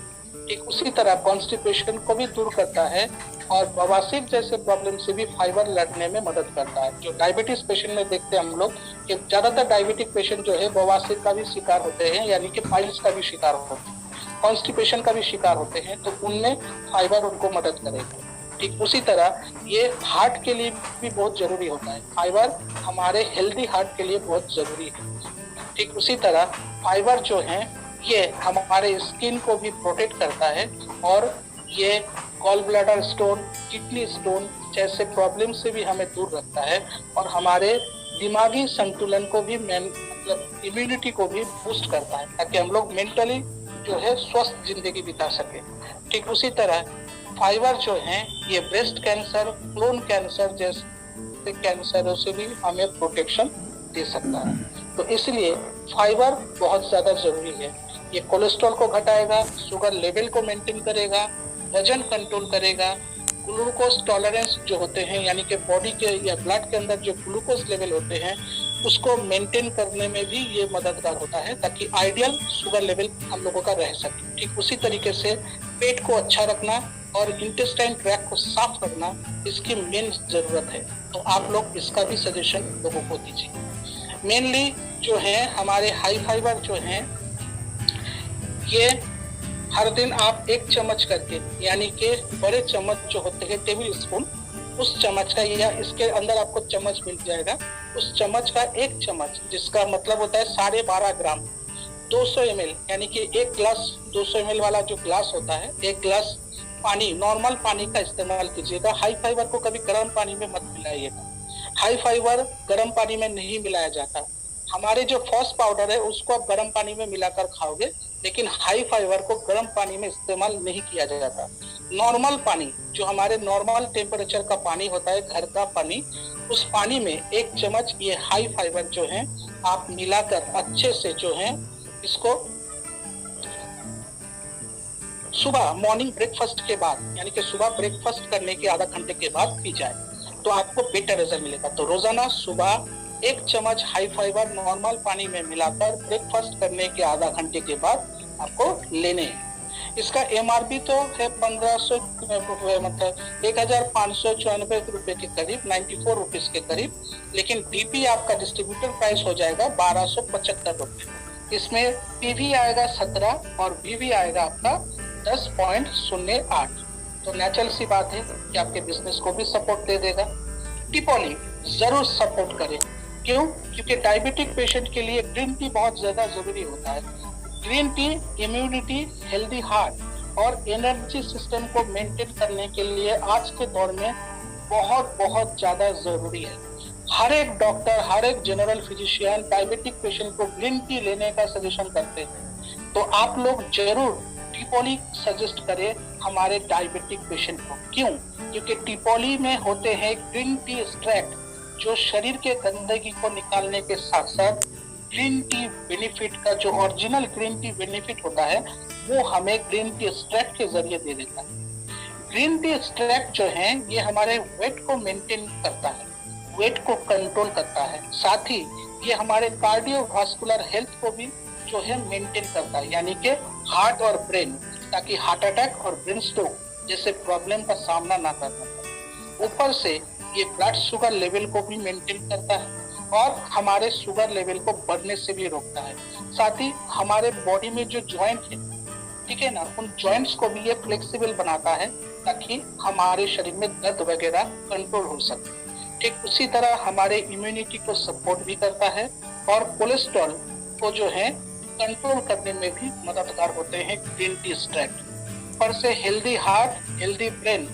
ठीक उसी तरह कॉन्स्टिपेशन को भी दूर करता है, और बवासीर जैसे प्रॉब्लम से भी फाइबर लड़ने में मदद करता है। जो डायबिटीज पेशेंट में देखते हैं हम लोग कि ज्यादातर डायबिटिक पेशेंट जो है बवासीर का भी शिकार होते हैं, यानी कि पाइल्स का भी शिकार होते हैं, कॉन्स्टिपेशन का भी शिकार होते हैं, तो उनमें फाइबर उनको मदद करेगा। ठीक उसी तरह ये हार्ट के लिए भी बहुत जरूरी होता है। फाइबर हमारे हेल्दी हार्ट के लिए बहुत जरूरी है। ठीक उसी तरह फाइबर जो है ये हमारे स्किन को भी प्रोटेक्ट करता है, और ये gall bladder stone, kidney stone जैसे प्रॉब्लम से भी हमें दूर रखता है, और हमारे दिमागी संतुलन को भी मतलब इम्यूनिटी को भी बूस्ट करता है, ताकि हम लोग मेंटली जो है स्वस्थ जिंदगी बिता सके। ठीक उसी तरह फाइबर जो है ये ब्रेस्ट कैंसर, कोलन कैंसर जैसे कैंसरों से भी हमें प्रोटेक्शन दे सकता है। तो इसलिए फाइबर बहुत ज्यादा जरूरी है। ये कोलेस्ट्रॉल को घटाएगा, शुगर लेवल को मेंटेन करेगा, वजन कंट्रोल करेगा, ग्लूकोज टॉलरेंस जो होते हैं, यानी कि बॉडी के या ब्लड के अंदर जो ग्लूकोज लेवल होते हैं उसको मेंटेन करने में भी ये मददगार होता है, ताकि आइडियल शुगर लेवल हम लोगों का रह सके। ठीक उसी तरीके से पेट को अच्छा रखना और इंटेस्टाइन ट्रैक्ट को साफ रखना इसकी मेन जरूरत है। तो आप लोग इसका भी सजेशन लोगों को दीजिए। मेनली जो है हमारे हाई फाइबर जो है ये हर दिन आप 1 चम्मच करके, यानी कि बड़े चम्मच जो होते हैं टेबल स्पून, उस चम्मच का या इसके अंदर आपको चम्मच मिल जाएगा, उस चम्मच का 1 चम्मच, जिसका मतलब होता है 12.5 ग्राम, 200 ml, यानी कि 1 ग्लास 200 ml वाला जो ग्लास होता है, 1 ग्लास पानी, नॉर्मल पानी का इस्तेमाल कीजिएगा। हाई फाइबर को कभी गर्म पानी में मत मिलाइएगा। हाई फाइबर गर्म पानी में नहीं मिलाया जाता। हमारे जो फॉस पाउडर है उसको आप गर्म पानी में मिलाकर खाओगे, लेकिन हाई फाइबर को गर्म पानी में इस्तेमाल नहीं किया जाता। नॉर्मल पानी, जो हमारे नॉर्मल टेम्परेचर का पानी होता है, घर का पानी, उस पानी में 1 चम्मच ये हाई फाइबर जो है आप मिलाकर अच्छे से जो है इसको सुबह मॉर्निंग ब्रेकफास्ट के बाद, यानी कि सुबह ब्रेकफास्ट करने के आधा घंटे के बाद पी जाए तो आपको बेटर रिजल्ट मिलेगा। तो रोजाना सुबह 1 चम्मच हाई फाइबर नॉर्मल पानी में मिलाकर ब्रेकफास्ट करने के आधा घंटे के बाद आपको लेने हैं। इसका MRP तो है 1500, मतलब 1594 रुपए के करीब, 94 रुपीज के करीब, लेकिन DP आपका डिस्ट्रीब्यूटर प्राइस हो जाएगा 1275 रुपए। इसमें PV आएगा 17 और BV आएगा आपका 10.08। तो नेचुरल सी बात है कि आपके बिजनेस को भी सपोर्ट दे देगा। टिपोली जरूर सपोर्ट करें। क्यों? क्योंकि डायबिटिक पेशेंट के लिए ग्रीन टी बहुत ज्यादा जरूरी होता है। Green tea immunity, healthy heart और एनर्जी सिस्टम को मेंटेन करने के लिए आज के दौर में बहुत बहुत ज्यादा जरूरी है। हर एक डॉक्टर, हर एक जनरल फिजिशियन डायबिटिक पेशेंट को ग्रीन टी लेने का सजेशन करते हैं। तो आप लोग जरूर टिपोली सजेस्ट करें हमारे डायबिटिक पेशेंट को। क्यों? क्योंकि टिपोली में होते हैं ग्रीन टी एक्सट्रैक्ट, जो शरीर के गंदगी को निकालने के साथ साथ ग्रीन टी बेनिफिट का, जो ओरिजिनल ग्रीन टी बेनिफिट होता है वो हमें ग्रीन टी एक्सट्रैक्ट के जरिए दे देता है। ग्रीन टी एक्सट्रैक्ट जो है ये हमारे वेट को मेंटेन करता है, वेट को कंट्रोल करता है, साथ ही ये हमारे कार्डियोवास्कुलर हेल्थ को भी जो है मेंटेन करता है, यानी कि हार्ट और ब्रेन, ताकि हार्ट अटैक और ब्रेन स्ट्रोक जैसे प्रॉब्लम का सामना ना करना पड़े। ऊपर से ये ब्लड शुगर लेवल को भी मेंटेन करता है और हमारे शुगर लेवल को बढ़ने से भी रोकता है। साथ ही हमारे बॉडी में जो जॉइंट है, ठीक है ना, उन जॉइंट्स को भी ये फ्लेक्सिबल बनाता है ताकि हमारे शरीर में दर्द वगैरह कंट्रोल हो सके। ठीक उसी तरह हमारे इम्यूनिटी को सपोर्ट भी करता है और कोलेस्ट्रॉल को जो है कंट्रोल करने में भी मददगार होते हैं ग्रीन टी एक्सट्रैक्ट। पर से हेल्दी हार्ट, हेल्दी ब्रेन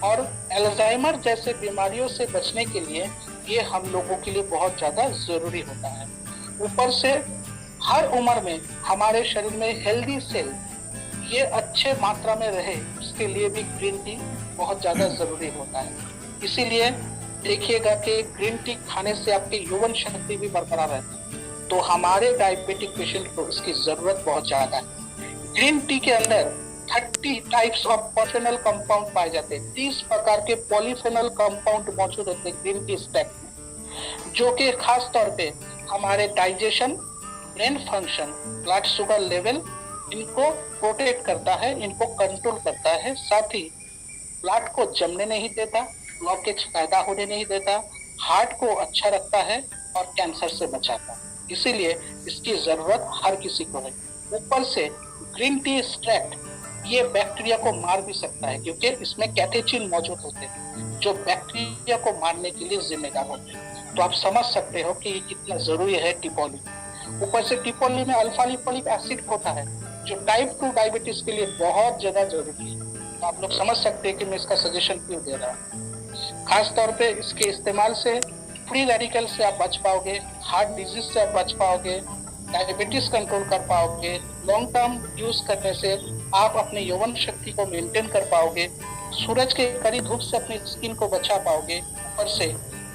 और अल्जाइमर जैसे बीमारियों से बचने के लिए ये हम लोगों के लिए बहुत ज्यादा जरूरी होता है। ऊपर से हर उम्र में हमारे शरीर में हेल्दी सेल ये अच्छे मात्रा में रहे, उसके लिए भी ग्रीन टी बहुत ज्यादा जरूरी होता है। इसीलिए देखिएगा कि ग्रीन टी खाने से आपकी यौवन शक्ति भी बरकरार रहती है। तो हमारे डायबिटिक पेशेंट को इसकी जरूरत बहुत ज्यादा है। ग्रीन टी के अंदर 30 टाइप्स ऑफ पॉलीफेनॉल कंपाउंड पाए जाते हैं। 30 प्रकार के पॉलीफेनॉल कंपाउंड मौजूद होते हैं ग्रीन टी एक्सट्रैक्ट में, जो कि खास तौर पे हमारे digestion, brain function, blood sugar level इनको प्रोटेक्ट करता है, इनको कंट्रोल करता है। साथ ही ब्लड को जमने नहीं देता, ब्लॉकेज पैदा होने नहीं देता, हार्ट को अच्छा रखता है और कैंसर से बचाता है। इसीलिए इसकी जरूरत हर किसी को है। ऊपर से ग्रीन टी एक्सट्रैक्ट ये बैक्टीरिया को मार भी सकता है, क्योंकि इसमें कैटेचिन मौजूद होते हैं जो बैक्टीरिया को मारने के लिए जिम्मेदार होते हैं। तो आप समझ सकते हो कि ये कितना जरूरी है टिपोली। ऊपर से टिपोली में अल्फा लिपोलिक एसिड होता है जो टाइप 2 डायबिटीज के लिए बहुत ज्यादा जरूरी है। तो आप लोग समझ सकते हैं कि मैं इसका सजेशन क्यों दे रहा हूँ। खास तौर पे इसके इस्तेमाल से फ्री रेडिकल से आप बच पाओगे, हार्ट डिजीज से आप बच पाओगे, डायबिटीज कंट्रोल कर पाओगे, लॉन्ग टर्म यूज करने से आप अपने यौवन शक्ति को मेंटेन कर पाओगे, सूरज के कड़ी धूप से अपनी स्किन को बचा पाओगे। ऊपर से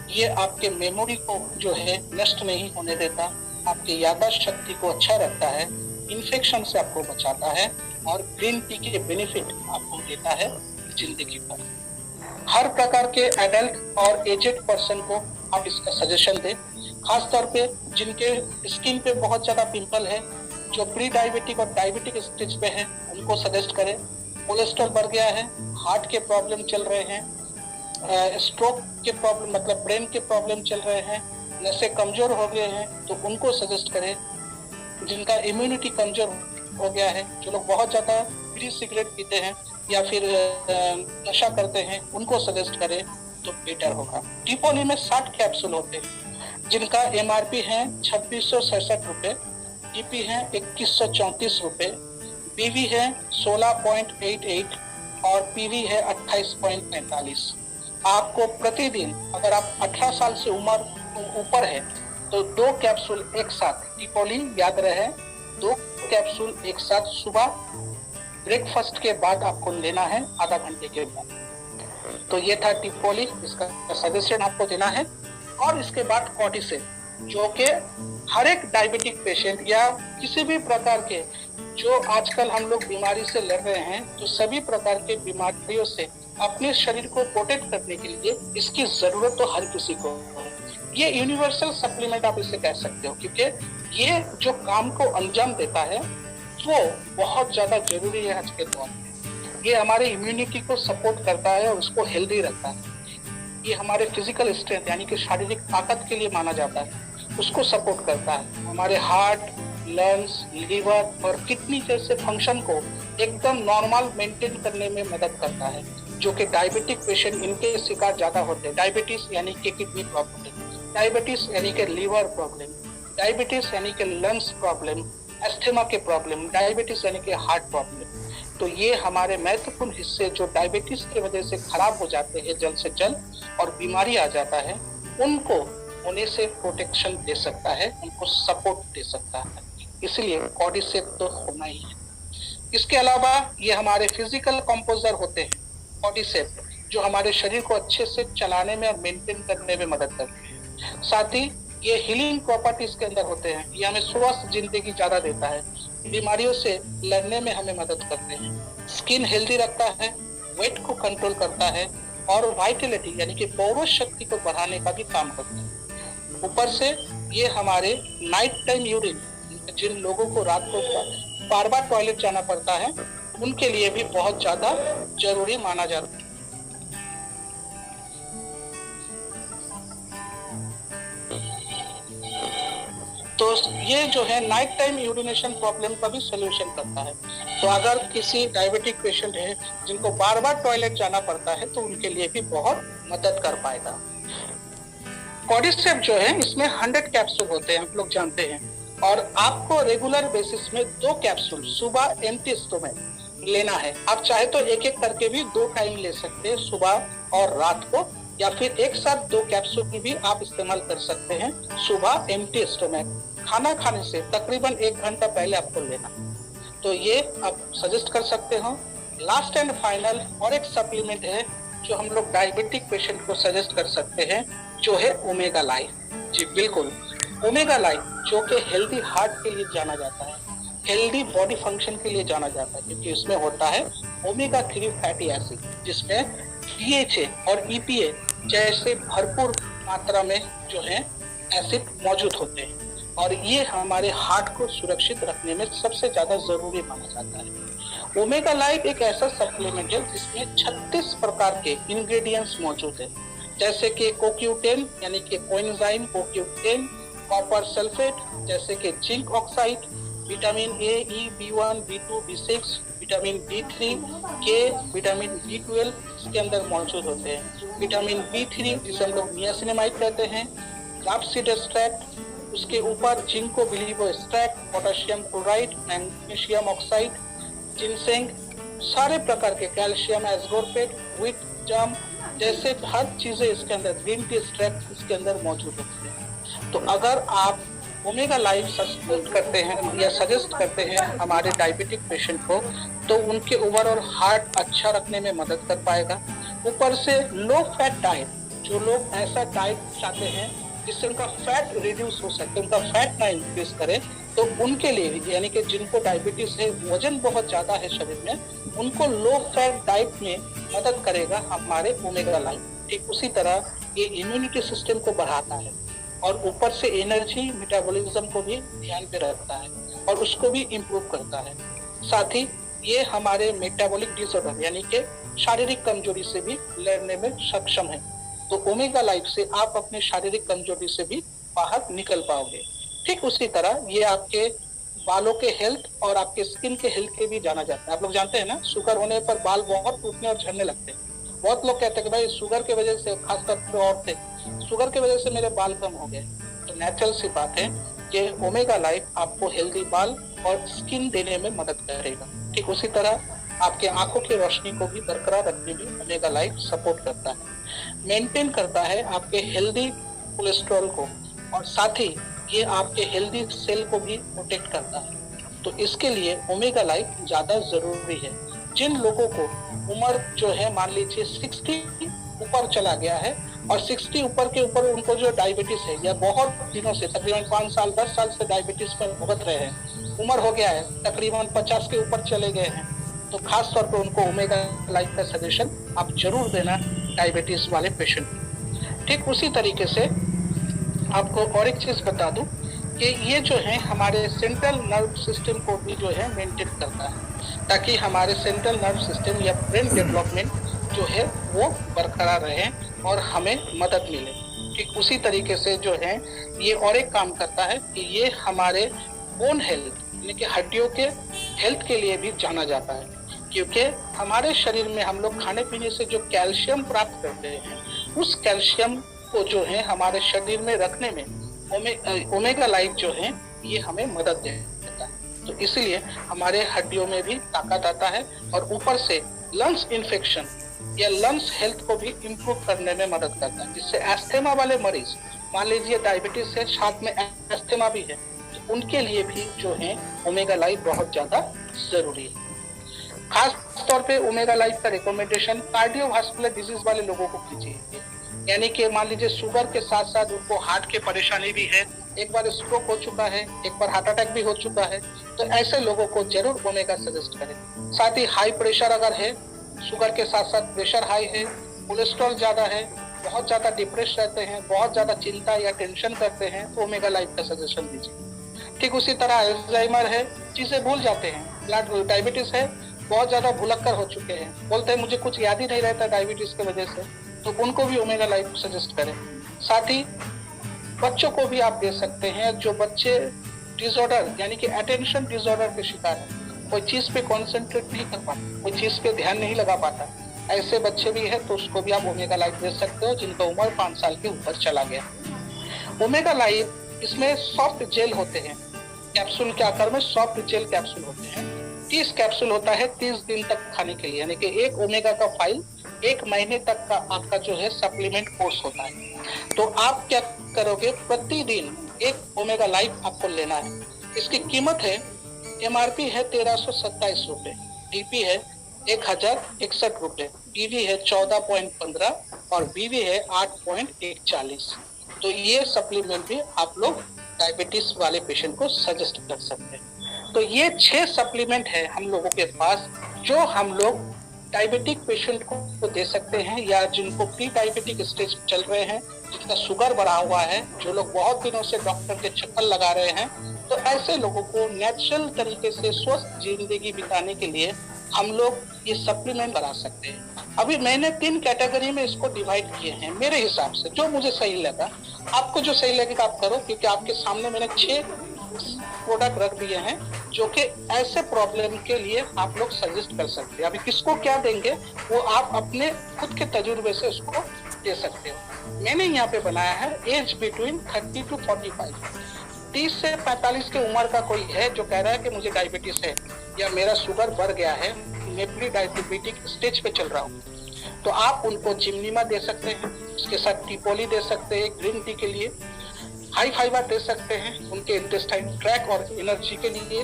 ये आपके मेमोरी को जो है नष्ट नहीं होने देता, आपकी याददाश्त शक्ति को अच्छा रखता है, इन्फेक्शन से आपको बचाता है और ग्रीन टी के बेनिफिट आपको देता है जिंदगी भर। हर प्रकार के एडल्ट और एजेड पर्सन को आप इसका सजेशन दें। खास तौर पे जिनके स्किन पे बहुत ज्यादा पिंपल है, जो प्री डायबिटिक और डायबिटिक स्टेज पे है, उनको सजेस्ट करें। कोलेस्ट्रॉल बढ़ गया है, हार्ट के प्रॉब्लम चल रहे हैं, स्ट्रोक के प्रॉब्लम मतलब ब्रेन के प्रॉब्लम चल रहे हैं, नसें कमजोर हो गए हैं, तो उनको सजेस्ट करें। जिनका इम्यूनिटी कमजोर हो गया है, जो लोग बहुत ज्यादा बीड़ी सिगरेट पीते हैं या फिर नशा करते हैं, उनको सजेस्ट करें तो बेटर होगा। टिपोली में 60 कैप्सूल होते हैं जिनका MRP है 2667 रुपए, DP है 2134 रुपए, BV है 16.88 और PV है 28.45। आपको प्रतिदिन अगर आप 18 साल से उम्र ऊपर है तो 2 कैप्सूल एक साथ, टिपोली याद रहे, 2 कैप्सूल एक साथ सुबह ब्रेकफास्ट के बाद आपको लेना है, आधा घंटे के बाद। तो ये था टिपोली, इसका सजेशन आपको देना है। और इसके बाद कॉर्टिसेप, जो कि हर एक डायबिटिक पेशेंट या किसी भी प्रकार के जो आजकल हम लोग बीमारी से लड़ रहे हैं, तो सभी प्रकार के बीमारियों से अपने शरीर को प्रोटेक्ट करने के लिए इसकी जरूरत तो हर किसी को है। ये यूनिवर्सल सप्लीमेंट आप इसे कह सकते हो, क्योंकि ये जो काम को अंजाम देता है वो बहुत ज्यादा जरूरी है आज के दौर में। ये हमारे इम्यूनिटी को सपोर्ट करता है और उसको हेल्दी रखता है। ये हमारे फिजिकल स्ट्रेंथ यानी कि शारीरिक ताकत के लिए माना जाता है, उसको सपोर्ट करता है। हमारे हार्ट, लंग्स, लीवर और किडनी जैसे फंक्शन को एकदम नॉर्मल मेंटेन करने में मदद करता है, जो कि डायबिटिक पेशेंट इनके शिकार ज्यादा होते हैं। डायबिटीज यानी कि किडनी प्रॉब्लम, डायबिटीज यानी कि लीवर प्रॉब्लम, डायबिटीज यानी कि लंग्स प्रॉब्लम, एस्थमा के प्रॉब्लम, डायबिटीज यानी कि हार्ट प्रॉब्लम। तो ये हमारे महत्वपूर्ण हिस्से जो डायबिटीज की वजह से खराब हो जाते हैं जल्द से जल्द और बीमारी आ जाता है, उनको होने से प्रोटेक्शन दे सकता है, उनको सपोर्ट दे सकता है। इसलिए कॉर्टिसेप तो होना ही है। इसके अलावा ये हमारे फिजिकल कंपोजर होते हैं कॉर्टिसेप, जो हमारे शरीर को अच्छे से चलाने में और मेंटेन करने में मदद करते हैं। साथ ही ये हीलिंग प्रॉपर्टीज के अंदर होते हैं, ये हमें स्वस्थ जिंदगी ज्यादा देता है। बीमारियों से लड़ने में हमें मदद करते हैं। स्किन हेल्दी रखता है, वेट को कंट्रोल करता है और वाइटलिटी यानी कि पौरुष शक्ति को बढ़ाने का भी काम करता है। ऊपर से ये हमारे नाइट टाइम यूरिन, जिन लोगों को रात को बार बार टॉयलेट जाना पड़ता है, उनके लिए भी बहुत ज्यादा जरूरी माना जाता है। तो ये जो है नाइट टाइम यूरिनेशन प्रॉब्लम का भी सोल्यूशन करता है। तो अगर किसी डायबिटिक पेशेंट है जिनको बार बार टॉयलेट जाना पड़ता है तो उनके लिए भी बहुत मदद कर पाएगा। कॉर्डिसेप जो है इसमें 100 कैप्सूल होते हैं, हम लोग जानते हैं, और आपको रेगुलर बेसिस में 2 कैप्सूल सुबह एम्प्टी स्टोमक लेना है। आप चाहे तो एक एक करके भी 2 टाइम ले सकते हैं, सुबह और रात को, या फिर एक साथ 2 कैप्सूल की भी आप इस्तेमाल कर सकते हैं सुबह एम्प्टी स्टोमक। खाना खाने से तकरीबन 1 घंटा पहले आपको लेना, तो ये आप सजेस्ट कर सकते हो। लास्ट एंड फाइनल और एक सप्लीमेंट है जो हम लोग डायबिटिक पेशेंट को सजेस्ट कर सकते हैं, जो है ओमेगा लाइफ। जी बिल्कुल, ओमेगा लाइफ जो कि हेल्दी हार्ट के लिए जाना जाता है, हेल्दी बॉडी फंक्शन के लिए जाना जाता है, क्योंकि इसमें होता है ओमेगा 3 फैटी एसिड, जिसमें DHA और EPA जैसे भरपूर मात्रा में जो है एसिड मौजूद होते हैं, और ये हमारे हार्ट को सुरक्षित रखने में सबसे ज्यादा जरूरी माना जाता है। ओमेगा लाइफ एक ऐसा सप्लीमेंट है जिसमें 36 प्रकार के इंग्रेडिएंट्स मौजूद है, जैसे कि CoQ10 यानी कि कोएंजाइम CoQ10, कॉपर सल्फेट जैसे कि zinc oxide, vitamin A, E, B1, B2, B6, vitamin B3, K, vitamin B12 इसके अंदर मौजूद होते हैं, विटामिन B3 जिसे हम लोग नियासिनामाइड कहते हैं, राप्सिड एक्सट्रैक्ट, उसके ऊपर ginkgo biloba extract, potassium chloride, magnesium oxide, ginseng, सारे प्रकार के कैल्शियम एस्कोर्बिक, व्हीट जाम जैसे हर चीजें इसके अंदर, ग्रीन टी एक्सट्रैक्ट इसके अंदर मौजूद होते हैं। तो अगर आप ओमेगा लाइफ सजेस्ट करते हैं या सजेस्ट करते हैं हमारे डायबिटिक पेशेंट को, तो उनके ओवरऑल हार्ट अच्छा रखने में मदद कर पाएगा। ऊपर से लो फैट डाइट, जो लोग ऐसा डाइट चाहते हैं जिससे उनका फैट रिड्यूस हो सके, उनका फैट ना इंक्रीज करे, तो उनके लिए यानी कि जिनको डायबिटीज है, वजन बहुत ज्यादा है शरीर में, उनको लो फैट डाइट में मदद करेगा हमारे ओमेगा लाइफ। ठीक उसी तरह ये इम्यूनिटी सिस्टम को बढ़ाता है और ऊपर से एनर्जी मेटाबॉलिज्म को भी ध्यान पे रखता है और उसको भी इम्प्रूव करता है। साथ ही ये हमारे मेटाबॉलिक डिसऑर्डर यानी कि शारीरिक कमजोरी से भी लड़ने में सक्षम है। तो ओमेगा लाइफ से आप अपने शारीरिक कमजोरी से भी बाहर निकल पाओगे। ठीक उसी तरह ये आपके बालों के हेल्थ और आपके स्किन के हेल्थ के भी जाना जाता है। आप लोग जानते हैं ना, शुगर होने पर बाल बहुत टूटने और झड़ने लगते हैं। बहुत लोग कहते हैं कि भाई शुगर की वजह से, खासकर तो औरतें, शुगर की वजह से मेरे बाल कम हो गए। तो नेचुरल सी बात है कि ओमेगा लाइफ आपको हेल्दी बाल और स्किन देने में मदद करेगा। ठीक उसी तरह आपके आंखों की रोशनी को भी बरकरार रखने में ओमेगा लाइफ सपोर्ट करता है, मेंटेन करता है आपके हेल्दी कोलेस्ट्रॉल को, और साथ ही ये आपके हेल्दी सेल को भी प्रोटेक्ट करता है। तो इसके लिए ओमेगा लाइफ ज्यादा जरूरी है। जिन लोगों को उम्र जो है मान लीजिए 60 ऊपर चला गया है और 60 ऊपर के ऊपर उनको जो डायबिटीज है या बहुत दिनों से तकरीबन 5 साल 10 साल से डायबिटीज पर भुगत रहे हैं, उम्र हो गया है तकरीबन 50 के ऊपर चले गए हैं, तो खास तौर पर उनको ओमेगा लाइफ का सजेशन आप जरूर देना डायबिटीज वाले पेशेंट। ठीक उसी तरीके से आपको और एक चीज बता दूं कि ये जो है हमारे सेंट्रल नर्व सिस्टम को भी जो है मेंटेन करता है, ताकि हमारे सेंट्रल नर्व सिस्टम या ब्रेन डेवलपमेंट जो है वो बरकरार रहे और हमें मदद मिले। ठीक उसी तरीके से जो है ये और एक काम करता है कि ये हमारे बोन हेल्थ यानी कि हड्डियों के हेल्थ के लिए भी जाना जाता है, क्योंकि हमारे शरीर में हम लोग खाने पीने से जो कैल्शियम प्राप्त करते हैं, उस कैल्शियम को जो है हमारे शरीर में रखने में ओमेगा लाइफ जो है ये हमें मदद देता है। तो इसलिए हमारे हड्डियों में भी ताकत आता है और ऊपर से लंग्स इन्फेक्शन या लंग्स हेल्थ को भी इम्प्रूव करने में मदद करता है, जिससे एस्थमा वाले मरीज, मान लीजिए डायबिटीज है साथ में एस्थमा भी है, तो उनके लिए भी जो है ओमेगा लाइफ बहुत ज्यादा जरूरी है। खास तौर पे ओमेगा लाइफ का रिकमेंडेशन कार्डियोवास्कुलर डिजीज वाले लोगों को कीजिए, यानी कि मान लीजिए शुगर के साथ साथ उनको हार्ट की परेशानी भी है, एक बार स्ट्रोक हो चुका है, एक बार हार्ट अटैक भी हो चुका है, तो ऐसे लोगों को जरूर ओमेगा सजेस्ट करें। साथ ही हाई प्रेशर अगर है, शुगर के साथ साथ प्रेशर हाई है, कोलेस्ट्रॉल ज्यादा है, बहुत ज्यादा डिप्रेस रहते हैं, बहुत ज्यादा चिंता या टेंशन करते हैं, तो ओमेगा लाइफ का सजेशन दीजिए। ठीक उसी तरह अल्जाइमर है, चीजें भूल जाते हैं, ब्लड डायबिटीज है, बहुत ज्यादा भुलक्कर हो चुके हैं, बोलते हैं मुझे कुछ याद ही नहीं रहता डायबिटीज की वजह से, तो उनको भी ओमेगा लाइफ सजेस्ट करें। साथ ही बच्चों को भी आप दे सकते हैं, जो बच्चे डिसऑर्डर यानी कि अटेंशन डिसऑर्डर के शिकार है, कोई चीज पे कॉन्सेंट्रेट नहीं कर पाता, कोई चीज पे ध्यान नहीं लगा पाता, ऐसे बच्चे भी है, तो उसको भी आप ओमेगा लाइफ दे सकते हो, जिनका उम्र 5 साल के ऊपर चला गया। ओमेगा लाइफ इसमें सॉफ्ट जेल होते हैं, कैप्सूल के आकार में सॉफ्ट जेल कैप्सूल होते हैं। 30 कैप्सूल होता है 30 दिन तक खाने के लिए, यानी कि एक ओमेगा का फाइल 1 महीने तक का आपका जो है सप्लीमेंट कोर्स होता है। तो आप क्या करोगे, प्रतिदिन एक ओमेगा लाइफ आपको लेना है। इसकी कीमत है, MRP है 1327 रुपए, DP है 1061 रुपए, PV है 14.15 और BV है 8.41। तो ये सप्लीमेंट भी आप लोग डायबिटीज वाले पेशेंट को सजेस्ट कर सकते हैं। तो ये 6 सप्लीमेंट है हम लोगों के पास, जो हम लोग डायबिटिक पेशेंट को दे सकते हैं, या जिनको प्री डायबिटिक स्टेज चल रहे हैं, जिनका शुगर बढ़ा हुआ है, जो लोग बहुत दिनों से डॉक्टर के चक्कर लगा रहे हैं, तो ऐसे लोगों को नेचुरल तरीके से स्वस्थ जिंदगी बिताने के लिए हम लोग ये सप्लीमेंट बना सकते हैं। अभी मैंने 3 कैटेगरी में इसको डिवाइड किए हैं, मेरे हिसाब से जो मुझे सही लगा। आपको जो सही लगेगा आप करो, क्योंकि आपके सामने मैंने 6 प्रोडक्ट रख दिए हैं, जो कि ऐसे प्रॉब्लम के लिए आप लोग सजेस्ट कर सकते हैं। अभी किसको क्या देंगे वो आप अपने खुद के तजुर्बे से उसको दे सकते हो। मैंने यहाँ पे बनाया है एज बिटवीन 30 to 45, 30 से 45 की उम्र का कोई है जो कह रहा है कि मुझे डायबिटीज है या मेरा शुगर बढ़ गया है, मैं प्री डायबिटिक स्टेज पे चल रहा हूँ, तो आप उनको जिमनीमा दे सकते हैं, उसके साथ टिपोली दे सकते हैं ग्रीन टी के लिए, हाई फाइबर दे सकते हैं उनके इंटेस्टाइन ट्रैक और एनर्जी के लिए,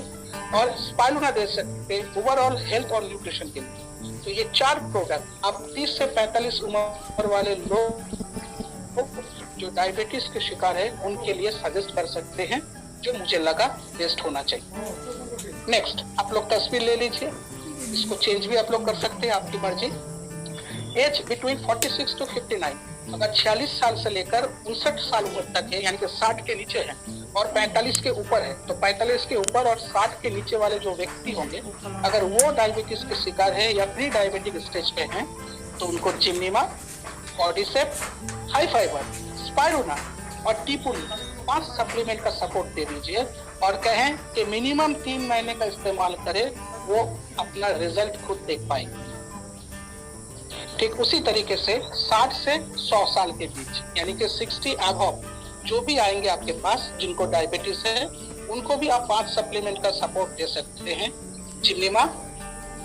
और स्पाइरुलिना दे सकते हैं ओवरऑल हेल्थ और न्यूट्रिशन के लिए। तो ये 4 प्रोडक्ट आप 30 से 45 उम्र वाले लोग जो डायबिटीज के शिकार है उनके लिए सजेस्ट कर सकते हैं, जो मुझे लगा बेस्ट होना चाहिए। नेक्स्ट, आप लोग तस्वीर ले लीजिए, इसको चेंज भी आप लोग कर सकते हैं, आपकी मर्जी। एज बिटवीन 46 to 59, अगर 46 साल से लेकर 59 साल उम्र तक है, यानी कि 60 के नीचे है, और 45 के ऊपर है, तो 45 के ऊपर और 60 के नीचे वाले जो व्यक्ति होंगे, अगर वो डायबिटीज के शिकार है या प्री डायबिटिक स्टेज पे हैं, तो उनको जिमनीमा, कॉर्डिसेप्स, हाई फाइबर, स्पाइरुलिना और टिपोली 5 सप्लीमेंट का सपोर्ट दे दीजिए, और कहें कि मिनिमम 3 महीने का इस्तेमाल करें, वो अपना रिजल्ट खुद देख पाएंगे। ठीक उसी तरीके से 60 से 100 साल के बीच, यानी कि 60 अबव जो भी आएंगे आपके पास जिनको डायबिटीज है, उनको भी आप 5 सप्लीमेंट का सपोर्ट दे सकते हैं, जिमनीमा,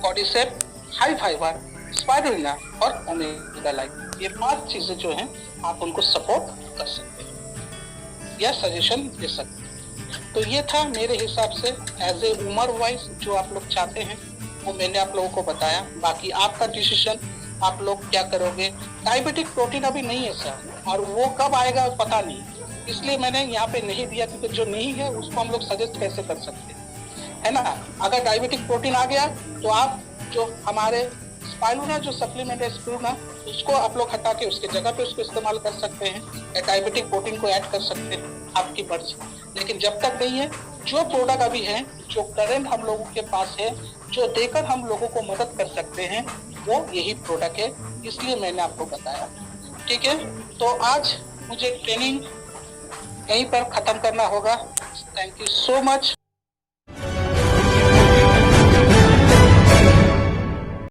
कॉर्डिसेप्स, हाई फाइबर, स्पाइरुलिना और ओमेगा लाइफ। ये 5 चीजें जो हैं आप उनको सपोर्ट कर सकते हैं या सजेशन दे सकते हैं। तो ये था मेरे हिसाब से एज ए उम्र वाइज जो आप लोग चाहते हैं वो मैंने आप लोगों को बताया। बाकी आपका डिसीजन, आप लोग क्या करोगे। डायबिटिक प्रोटीन अभी नहीं है सर, और वो कब आएगा पता नहीं, इसलिए मैंने यहाँ पे नहीं दिया, क्योंकि जो नहीं है उसको हम लोग सजेस्ट कैसे कर सकते हैं, है ना। अगर डायबिटिक प्रोटीन आ गया तो आप जो हमारे स्पाइरुलिना जो सप्लीमेंट है स्पाइरुलिना, उसको आप लोग हटा के उसके जगह पे उसको इस्तेमाल कर सकते हैं, या डायबिटिक प्रोटीन को ऐड कर सकते हैं, आपकी मर्जी। लेकिन जब तक नहीं है, जो प्रोडक्ट अभी है, जो करंट हम लोगों के पास है, जो देकर हम लोगों को मदद कर सकते हैं, वो यही प्रोडक्ट है, इसलिए मैंने आपको बताया। ठीक है, तो आज मुझे ट्रेनिंग यहीं पर खत्म करना होगा। Thank you so much.